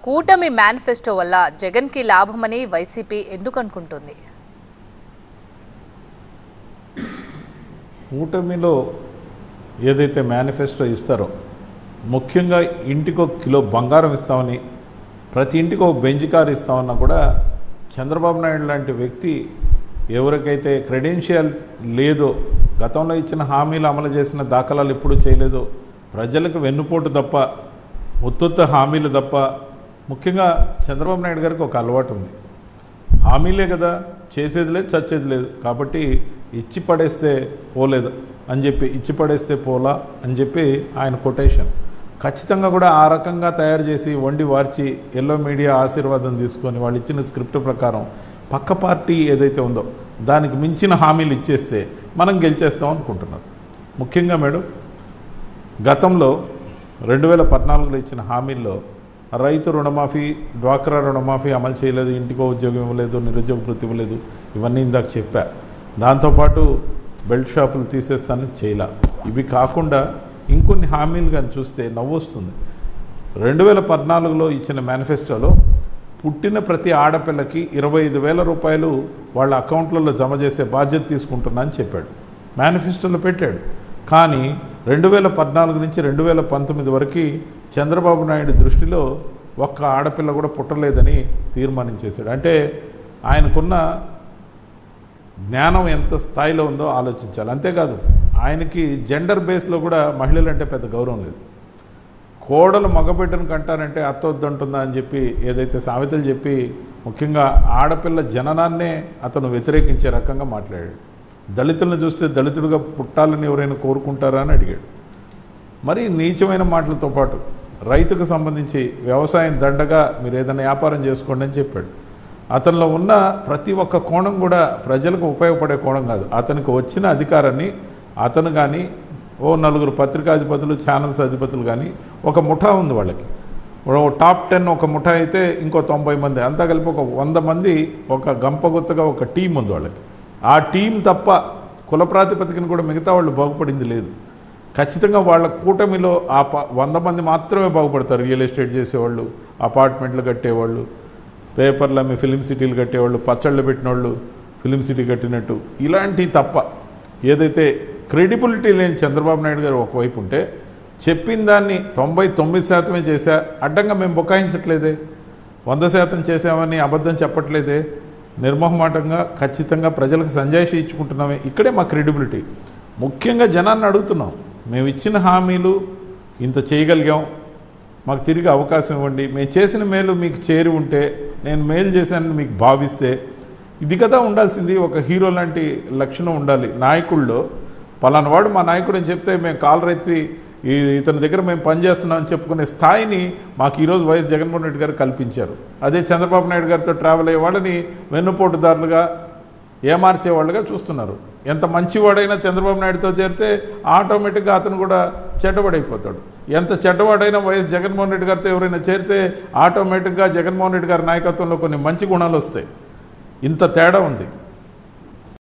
కూటమి మేనిఫెస్టో వల్ల జగన్కి లాభమని వైసీపీ ఎందుకు అనుకుంటుంది? కూటమిలో ఏదైతే మేనిఫెస్టో ఇస్తారో, ముఖ్యంగా ఇంటికి 1 కిలో బంగారం ఇస్తామని, ప్రతి ఇంటికి 1 బెంజ్ కార్ ఇస్తామన్నా కూడా చంద్రబాబు నాయుడు లాంటి వ్యక్తి ఎవరికైతే క్రెడెన్షియల్ లేదో, గతంలో ఇచ్చిన హామీలు అమలు చేసిన దాఖలాలు ఎప్పుడూ చేయలేదో, ప్రజలకు వెన్నుపోటు తప్ప, ఉత్తుత్త హామీలు తప్ప, ముఖ్యంగా చంద్రబాబు నాయుడు గారికి ఒక అలవాటు ఉంది. హామీలే కదా, చేసేది లేదు, చచ్చేది లేదు. కాబట్టి ఇచ్చి పడేస్తే పోలేదు అని చెప్పి, ఇచ్చి పడేస్తే పోలా అని చెప్పి ఆయన కొటేషన్ ఖచ్చితంగా కూడా ఆ రకంగా తయారు చేసి వండి వార్చి ఎల్లో మీడియా ఆశీర్వాదం తీసుకొని వాళ్ళు ఇచ్చిన స్క్రిప్ట్ ప్రకారం పక్క పార్టీ ఏదైతే ఉందో దానికి మించిన హామీలు ఇచ్చేస్తే మనం గెలిచేస్తాం అనుకుంటున్నారు. ముఖ్యంగా మేడం, గతంలో 2014లో ఇచ్చిన హామీల్లో రైతు రుణమాఫీ, డ్వాక్రా రుణమాఫీ అమలు చేయలేదు, ఇంటికో ఉద్యోగం ఇవ్వలేదు, నిరుద్యోగ వృత్తి ఇవ్వలేదు, ఇవన్నీ ఇందాక చెప్పా. దాంతోపాటు బెల్ట్ షాపులు తీసేస్తానని చేయలే. ఇవి కాకుండా ఇంకొన్ని హామీలు కానీ చూస్తే నవ్వొస్తుంది. 2014లో ఇచ్చిన మేనిఫెస్టోలో పుట్టిన ప్రతి ఆడపిల్లకి 25,000 రూపాయలు వాళ్ళ అకౌంట్లలో జమ చేసే బాధ్యత తీసుకుంటున్నా అని చెప్పాడు, మేనిఫెస్టోలో పెట్టాడు. కానీ 2014 నుంచి 2019 వరకు చంద్రబాబు నాయుడు దృష్టిలో ఒక్క ఆడపిల్ల కూడా పుట్టలేదని తీర్మానించేశాడు. అంటే ఆయనకున్న జ్ఞానం ఎంత స్థాయిలో ఉందో ఆలోచించాలి. అంతేకాదు, ఆయనకి జెండర్ బేస్లో కూడా మహిళలంటే పెద్ద గౌరవం లేదు. కోడలు మగబిడ్డను కంటారంటే అత్త వద్దంటుందా అని చెప్పి ఏదైతే సామెతలు చెప్పి ముఖ్యంగా ఆడపిల్ల జననాన్నే అతను వ్యతిరేకించే రకంగా మాట్లాడాడు. దళితులను చూస్తే దళితుడిగా పుట్టాలని ఎవరైనా కోరుకుంటారా అని అడిగాడు. మరి నీచమైన మాటలతో పాటు రైతుకు సంబంధించి వ్యవసాయం దండగా మీరు ఏదైనా వ్యాపారం చేసుకోండి అని చెప్పాడు. అతనిలో ఉన్న ప్రతి ఒక్క కోణం కూడా ప్రజలకు ఉపయోగపడే కోణం కాదు. అతనికి వచ్చిన అధికారాన్ని అతను కానీ, ఓ 4 పత్రికాధిపతులు, ఛానల్స్ అధిపతులు కానీ, ఒక ముఠా ఉంది వాళ్ళకి. టాప్ 10 ఒక ముఠా అయితే ఇంకో 90 మంది, అంతా కలిపి ఒక 100 మంది, ఒక గంపగుత్తగా ఒక టీం ఉంది వాళ్ళకి. ఆ టీం తప్ప కుల ప్రాతిపదికన కూడా మిగతా వాళ్ళు బాగుపడింది లేదు. ఖచ్చితంగా వాళ్ళ కూటమిలో ఆ 100 మంది మాత్రమే బాగుపడతారు. రియల్ ఎస్టేట్ చేసేవాళ్ళు, అపార్ట్మెంట్లు కట్టేవాళ్ళు, పేపర్లు అమ్మి ఫిలిం సిటీలు కట్టేవాళ్ళు, పచ్చళ్ళు పెట్టిన వాళ్ళు ఫిలిం సిటీ కట్టినట్టు, ఇలాంటివి తప్ప ఏదైతే క్రెడిబిలిటీ లేని చంద్రబాబు నాయుడు గారు ఒకవైపు ఉంటే, చెప్పిన దాన్ని 99% చేశా, అడ్డంగా మేము బుకాయించట్లేదే, 100% చేసామని అబద్ధం చెప్పట్లేదే, నిర్మోహమాటంగా ఖచ్చితంగా ప్రజలకు సంజాయిషి ఇచ్చుకుంటున్నామే. ఇక్కడే మా క్రెడిబిలిటీ. ముఖ్యంగా జనాన్ని అడుగుతున్నాం, మేము ఇచ్చిన హామీలు ఇంత చేయగలిగాం, మాకు తిరిగి అవకాశం ఇవ్వండి, మేము చేసిన మేలు మీకు చేరి ఉంటే, నేను మేలు చేశానని మీకు భావిస్తే, ఇది కదా ఉండాల్సింది. ఒక హీరో లాంటి లక్షణం ఉండాలి నాయకుల్లో. పలానా వాడు మా నాయకుడు అని చెప్తే మేము కాలరెత్తి ఇతని దగ్గర మేము పనిచేస్తున్నామని చెప్పుకునే స్థాయిని మాకు ఈరోజు వైఎస్ జగన్మోహన్ రెడ్డి గారు కల్పించారు. అదే చంద్రబాబు నాయుడు గారితో ట్రావెల్ అయ్యే వాళ్ళని వెన్నుపోటుదారులుగా, ఏమార్చేవాళ్ళుగా చూస్తున్నారు. ఎంత మంచివాడైనా చంద్రబాబు నాయుడుతో చేరితే ఆటోమేటిక్గా అతను కూడా చెడ్డవాడైపోతాడు. ఎంత చెడ్డవాడైనా వైఎస్ జగన్మోహన్ రెడ్డి గారితో ఎవరైనా చేరితే ఆటోమేటిక్గా జగన్మోహన్ రెడ్డి గారి నాయకత్వంలో కొన్ని మంచి గుణాలు వస్తాయి. ఇంత తేడా ఉంది.